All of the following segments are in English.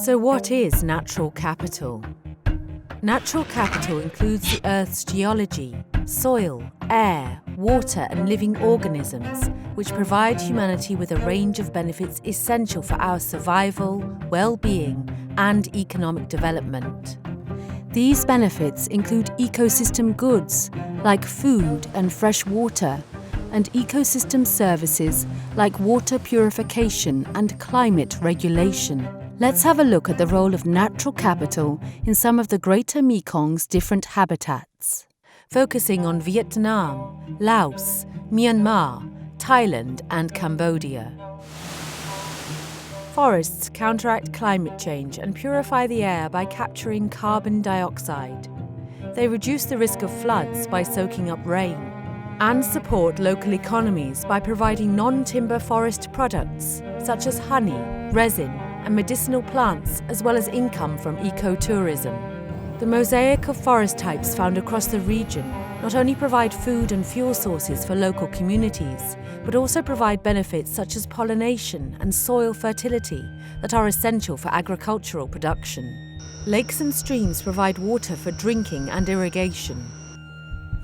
So what is natural capital? Natural capital includes the Earth's geology, soil, air, water and living organisms, which provide humanity with a range of benefits essential for our survival, well-being and economic development. These benefits include ecosystem goods like food and fresh water, and ecosystem services like water purification and climate regulation. Let's have a look at the role of natural capital in some of the Greater Mekong's different habitats, focusing on Vietnam, Laos, Myanmar, Thailand and Cambodia. Forests counteract climate change and purify the air by capturing carbon dioxide. They reduce the risk of floods by soaking up rain, and support local economies by providing non-timber forest products such as honey, resin and medicinal plants, as well as income from ecotourism. The mosaic of forest types found across the region not only provide food and fuel sources for local communities, but also provide benefits such as pollination and soil fertility that are essential for agricultural production. Lakes and streams provide water for drinking and irrigation.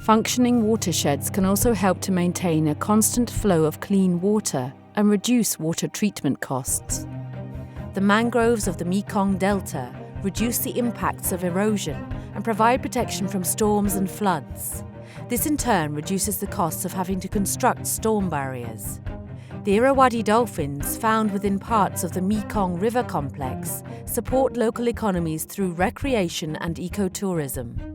Functioning watersheds can also help to maintain a constant flow of clean water and reduce water treatment costs. The mangroves of the Mekong Delta reduce the impacts of erosion and provide protection from storms and floods. This in turn reduces the costs of having to construct storm barriers. The Irrawaddy dolphins, found within parts of the Mekong River complex, support local economies through recreation and ecotourism.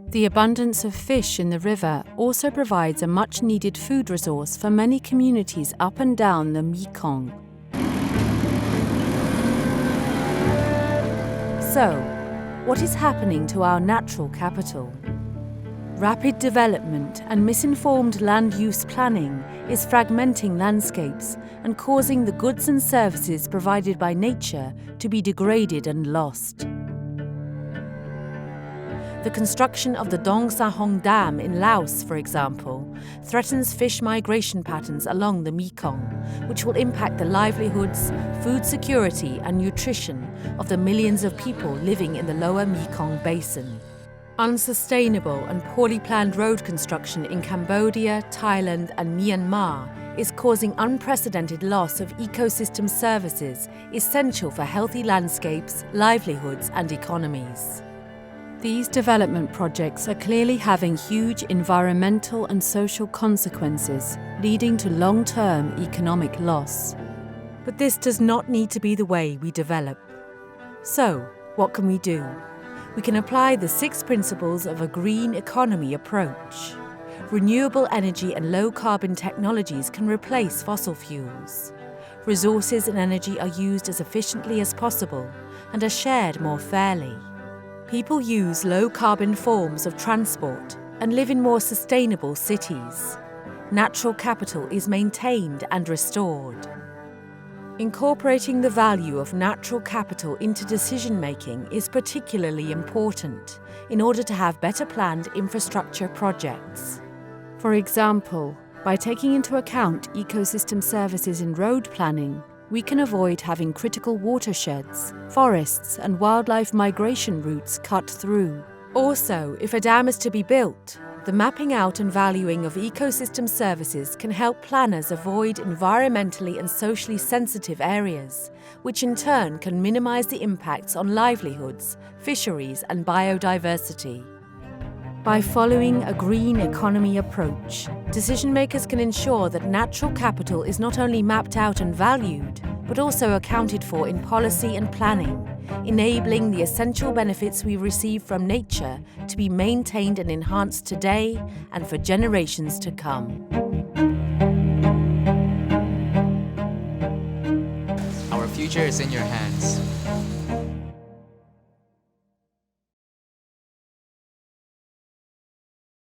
The abundance of fish in the river also provides a much-needed food resource for many communities up and down the Mekong. So, what is happening to our natural capital? Rapid development and misinformed land use planning is fragmenting landscapes and causing the goods and services provided by nature to be degraded and lost. The construction of the Dong Sahong Dam in Laos, for example, threatens fish migration patterns along the Mekong, which will impact the livelihoods, food security and nutrition of the millions of people living in the lower Mekong basin. Unsustainable and poorly planned road construction in Cambodia, Thailand and Myanmar is causing unprecedented loss of ecosystem services essential for healthy landscapes, livelihoods and economies. These development projects are clearly having huge environmental and social consequences, leading to long-term economic loss. But this does not need to be the way we develop. So, what can we do? We can apply the 6 principles of a green economy approach. Renewable energy and low-carbon technologies can replace fossil fuels. Resources and energy are used as efficiently as possible and are shared more fairly. People use low-carbon forms of transport and live in more sustainable cities. Natural capital is maintained and restored. Incorporating the value of natural capital into decision-making is particularly important in order to have better planned infrastructure projects. For example, by taking into account ecosystem services in road planning, we can avoid having critical watersheds, forests and wildlife migration routes cut through. Also, if a dam is to be built, the mapping out and valuing of ecosystem services can help planners avoid environmentally and socially sensitive areas, which in turn can minimize the impacts on livelihoods, fisheries and biodiversity. By following a green economy approach, decision-makers can ensure that natural capital is not only mapped out and valued, but also accounted for in policy and planning, enabling the essential benefits we receive from nature to be maintained and enhanced today and for generations to come. Our future is in your hands.